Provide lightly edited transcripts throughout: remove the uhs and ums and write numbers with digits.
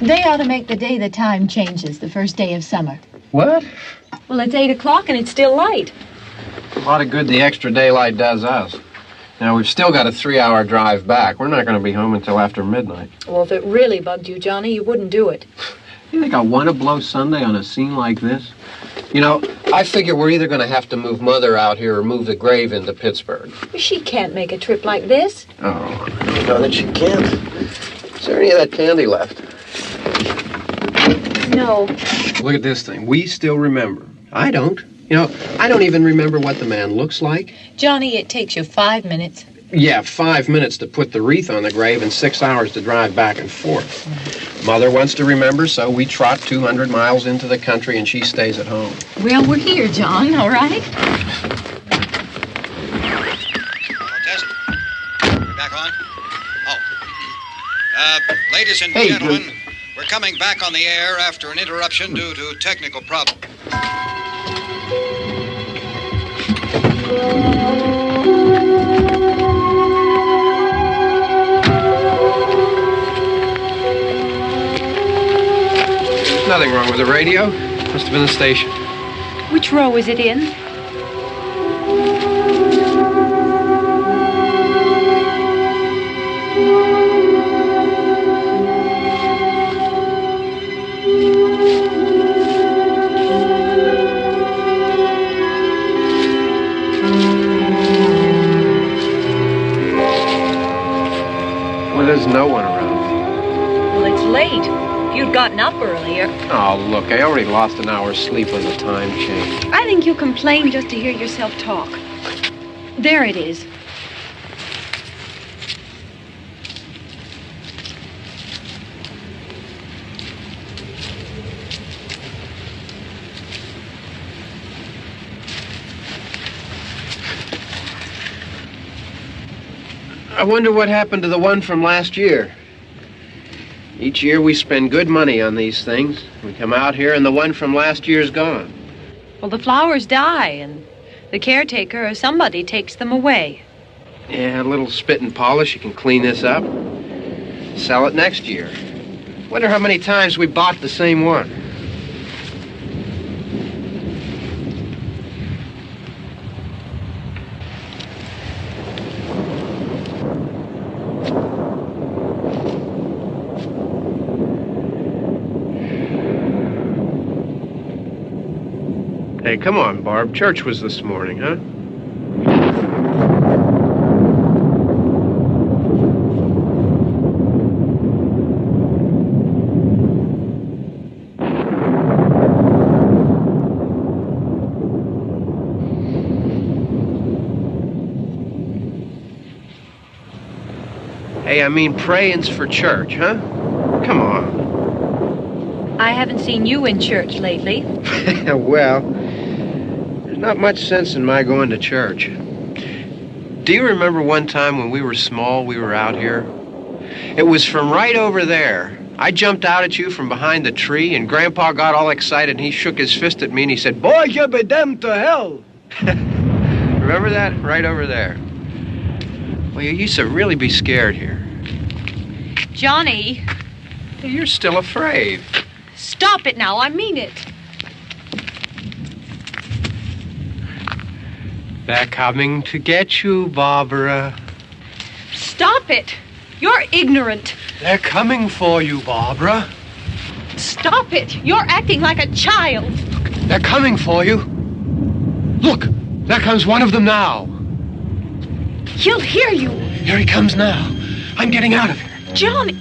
They ought to make the day the time changes, the first day of summer. What? Well, it's 8 o'clock and it's still light. A lot of good the extra daylight does us. Now, we've still got a 3-hour drive back. We're not going to be home until after midnight. Well, if it really bugged you, Johnny, you wouldn't do it. You think I want to blow Sunday on a scene like this? You know, I figure we're either going to have to move Mother out here or move the grave into Pittsburgh. She can't make a trip like this. Oh, I know that she can't. Is there any of that candy left? No. Look at this thing. We still remember. I don't. You know, I don't even remember what the man looks like. Johnny, it takes you 5 minutes. Yeah, 5 minutes to put the wreath on the grave and 6 hours to drive back and forth. Mother wants to remember, so we trot 200 miles into the country and she stays at home. Well, we're here, John, all right? Test. We're back on? Oh. Ladies and gentlemen, we're coming back on the air after an interruption due to technical problem. There's nothing wrong with the radio. Must have been the station. Which row is it in? Well, there's no one around. Well, it's late. If you'd gotten up earlier. Oh, look, I already lost an hour's sleep when the time changed. I think you complain just to hear yourself talk. There it is. I wonder what happened to the one from last year. Each year we spend good money on these things. We come out here and the one from last year's gone. Well, the flowers die and the caretaker or somebody takes them away. Yeah, a little spit and polish. You can clean this up. Sell it next year. Wonder how many times we bought the same one. Hey, come on, Barb. Church was this morning, huh? Hey, I mean, praying's for church, huh? Come on. I haven't seen you in church lately. Well, there's not much sense in my going to church. Do you remember one time when we were small, we were out here? It was from right over there. I jumped out at you from behind the tree, and Grandpa got all excited, and he shook his fist at me, and he said, "Boy, you be damned to hell." Remember that? Right over there. Well, you used to really be scared here. Johnny. Hey, you're still afraid. Stop it now. I mean it. They're coming to get you, Barbara. Stop it. You're ignorant. They're coming for you, Barbara. Stop it. You're acting like a child. They're coming for you. Look, there comes one of them now. He'll hear you. Here he comes now. I'm getting out of here. Johnny.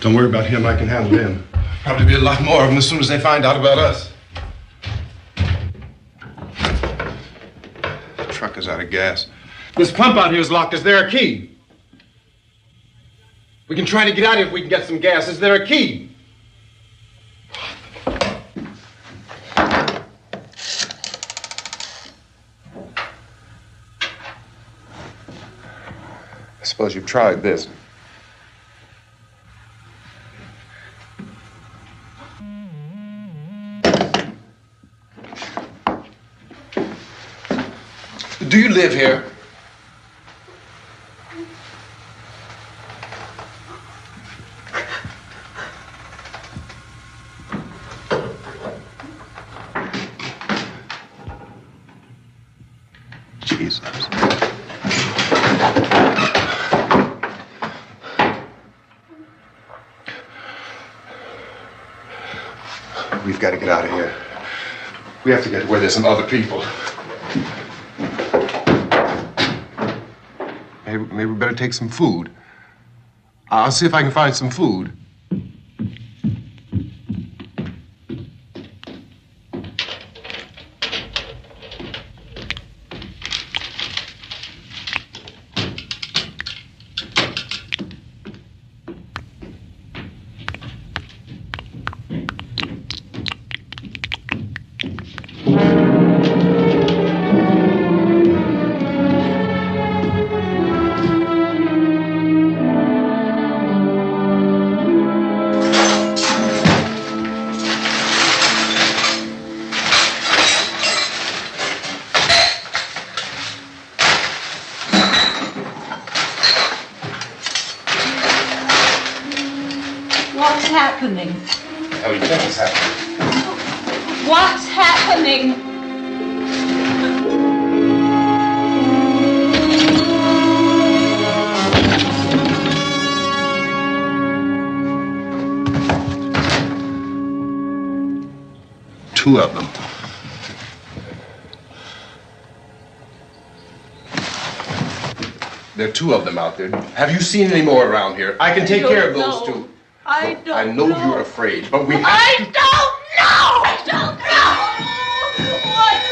Don't worry about him. I can handle him. Probably be a lot more of them as soon as they find out about us. The truck is out of gas. This pump out here is locked. Is there a key? We can try to get out of here if we can get some gas. Is there a key? I suppose you've tried this. Do you live here? Jesus. We've got to get out of here. We have to get to where there's some other people. Maybe we better take some food. I'll see if I can find some food. What's happening? How do you think it's happening? What's happening? Two of them. There are two of them out there. Have you seen any more around here? I can take care of those two. I don't I know you're afraid, but we have to... I don't know! I don't know! What's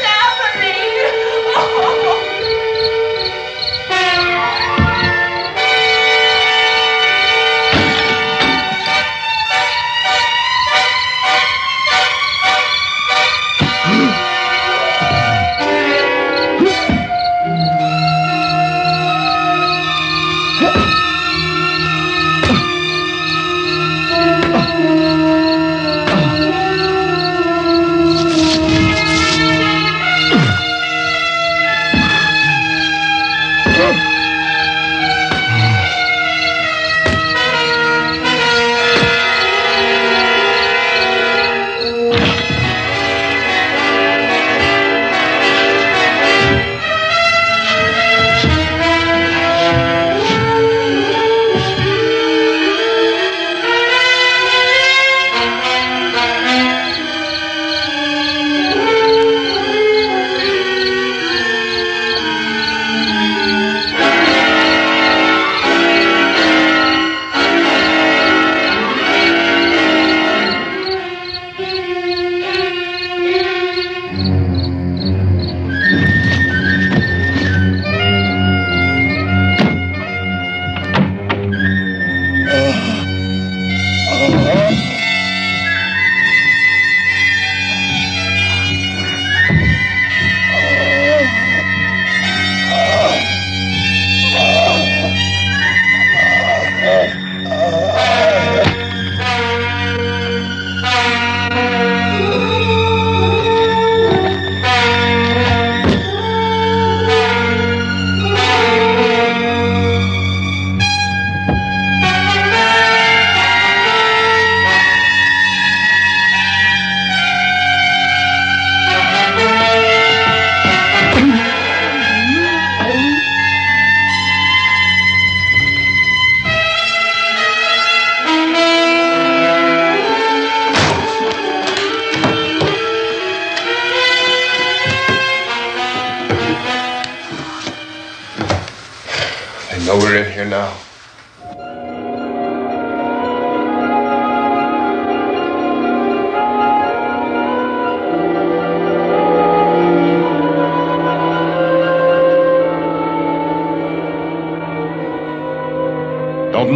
I know we're in here now.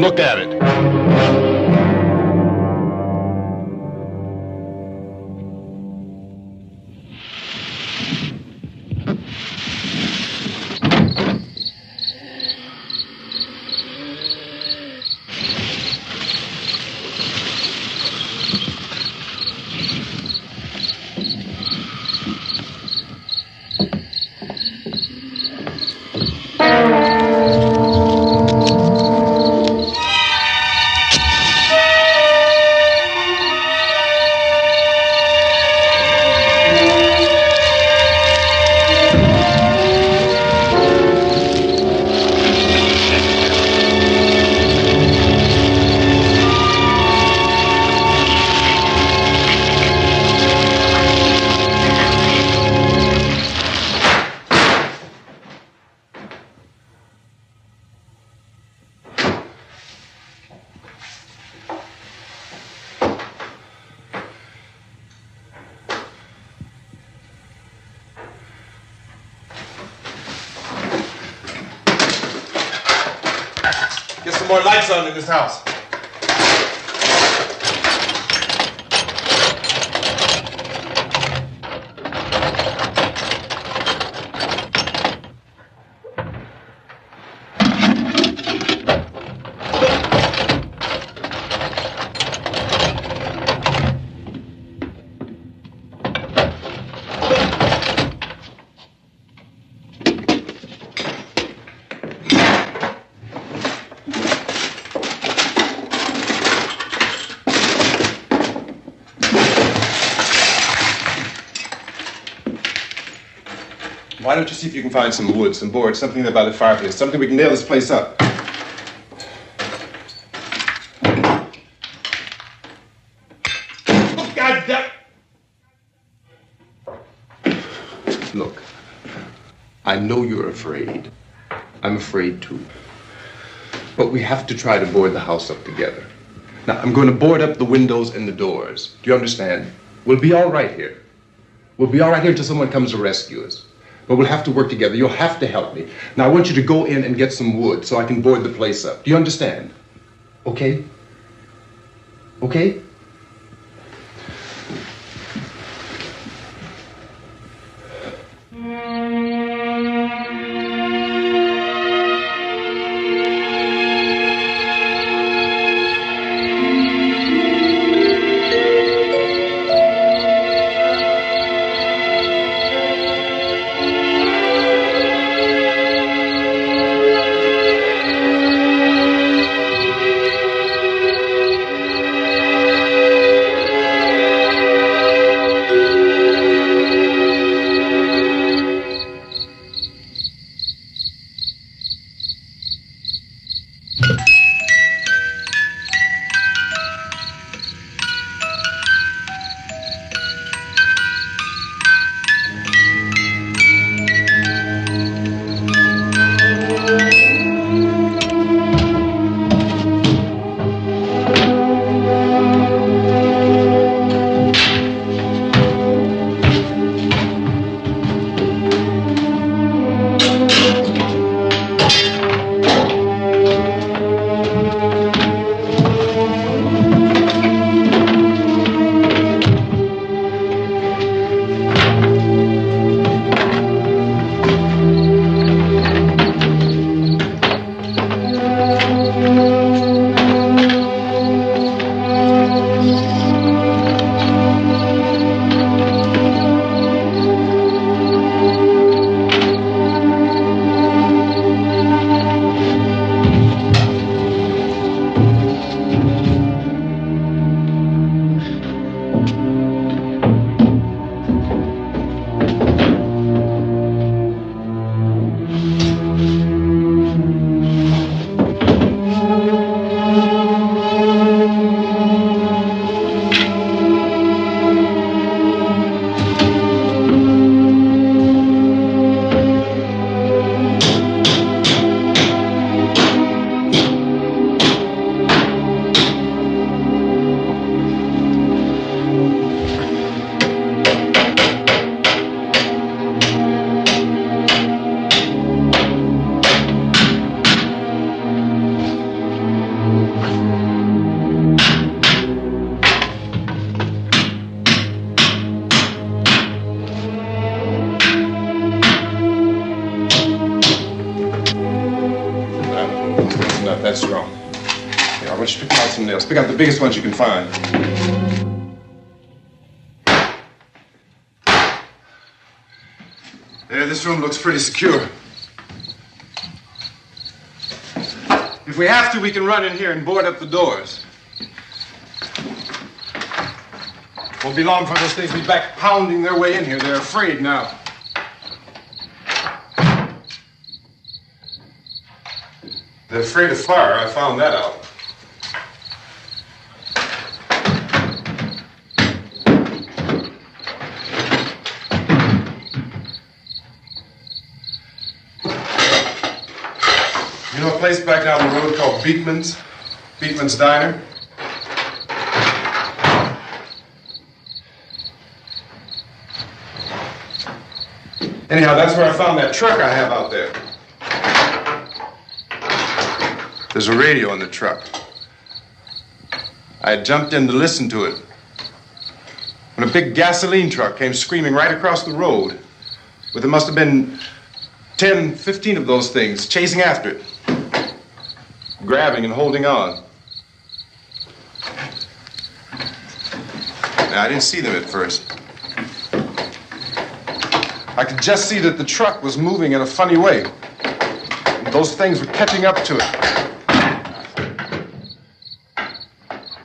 look at it. Get some more lights on in this house. Why don't you see if you can find some wood, some boards, something there by the fireplace, something we can nail this place up. Oh, God damn! Look, I know you're afraid. I'm afraid too. But we have to try to board the house up together. Now, I'm going to board up the windows and the doors. Do you understand? We'll be all right here. We'll be all right here until someone comes to rescue us. But we'll have to work together. You'll have to help me. Now, I want you to go in and get some wood so I can board the place up. Do you understand? Okay? Okay? some nails. Pick out the biggest ones you can find. There, this room looks pretty secure. If we have to, we can run in here and board up the doors. Won't be long before those things be back pounding their way in here. They're afraid now. They're afraid of fire. I found that out. You know a place back down the road called Beekman's? Beekman's Diner? Anyhow, that's where I found that truck I have out there. There's a radio in the truck. I had jumped in to listen to it when a big gasoline truck came screaming right across the road. But there must have been 10, 15 of those things chasing after it, grabbing and holding on. Now, I didn't see them at first. I could just see that the truck was moving in a funny way. And those things were catching up to it.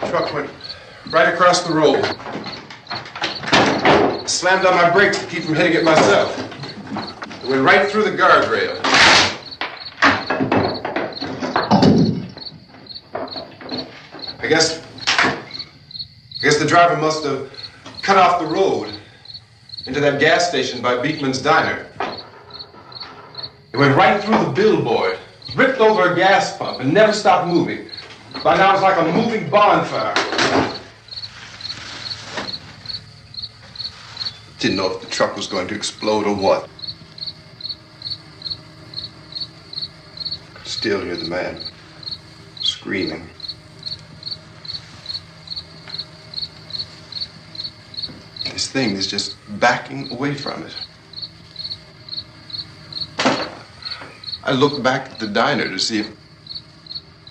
The truck went right across the road. I slammed on my brakes to keep from hitting it myself. It went right through the guardrail. I guess the driver must have cut off the road into that gas station by Beekman's Diner. It went right through the billboard, ripped over a gas pump, and never stopped moving. By now, it's like a moving bonfire. Didn't know if the truck was going to explode or what. Could still hear the man screaming. This thing is just backing away from it. I looked back at the diner to see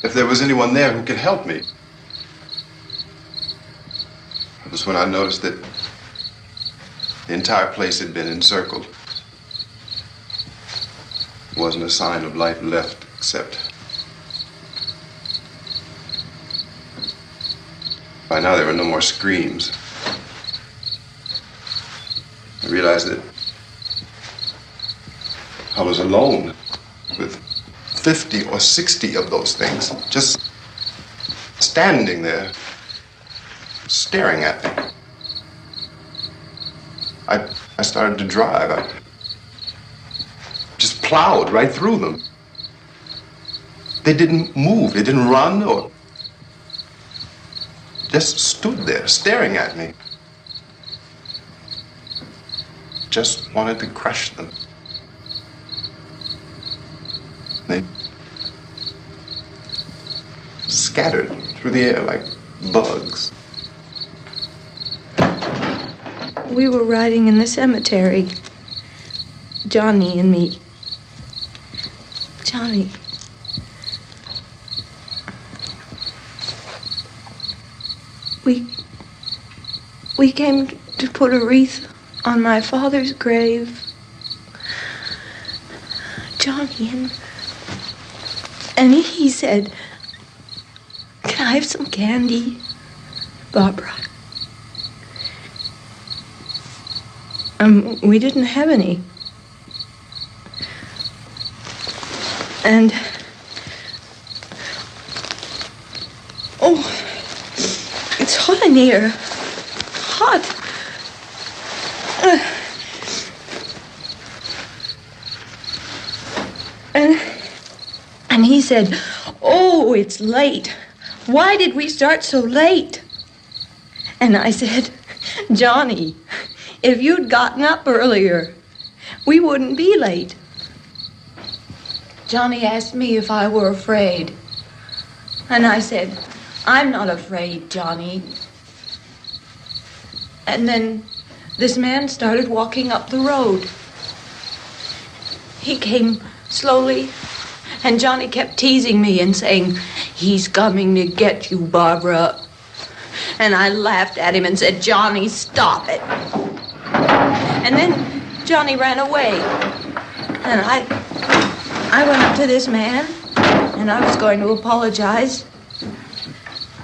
if there was anyone there who could help me. It was when I noticed that the entire place had been encircled. There wasn't a sign of life left except by now there were no more screams. I realized that I was alone with 50 or 60 of those things, just standing there, staring at me. I started to drive. I just plowed right through them. They didn't move, they didn't run or just stood there staring at me. Just wanted to crush them. They scattered through the air like bugs. We were riding in the cemetery, Johnny and me. Johnny. We came to put a wreath on my father's grave. Johnny, and he said, "Can I have some candy, Barbara?" We didn't have any. And oh, it's hot in here. Hot. And he said, "Oh, it's late. Why did we start so late?" And I said, "Johnny, if you'd gotten up earlier, we wouldn't be late." Johnny asked me if I were afraid. And I said, "I'm not afraid, Johnny." And then this man started walking up the road. He came slowly And Johnny kept teasing me and saying, "He's coming to get you, Barbara." And I laughed at him and said, "Johnny, stop it." And then Johnny ran away. And I went up to this man, and I was going to apologize.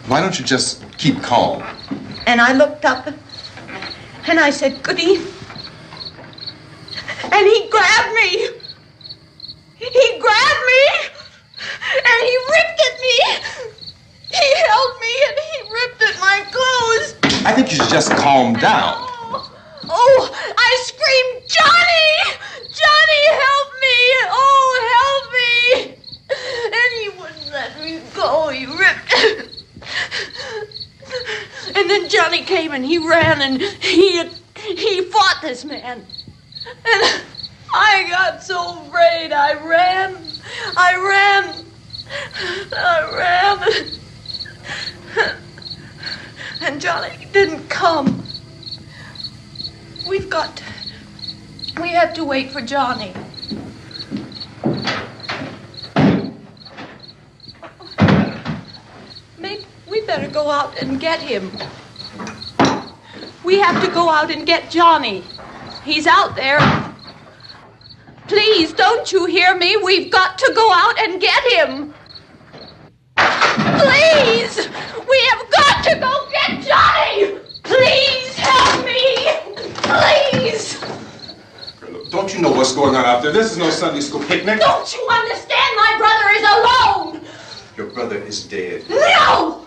Why don't you just keep calm? And I looked up, and I said, "Goody." And he grabbed me. He grabbed me, and he ripped at me. He held me, and he ripped at my clothes. I think you should just calm down. Oh, I screamed, "Johnny! Johnny, help me! Oh, help me!" And he wouldn't let me go. He ripped. And then Johnny came and he ran and he fought this man. And I got so afraid. I ran. And Johnny didn't come. We have to wait for Johnny. Maybe we better go out and get him. We have to go out and get Johnny. He's out there. Please, don't you hear me? We've got to go out and get him. Please! We have got to go get Johnny! Please help me! Please! Don't you know what's going on out there? This is no Sunday school picnic. Don't you understand? My brother is alone! Your brother is dead. No!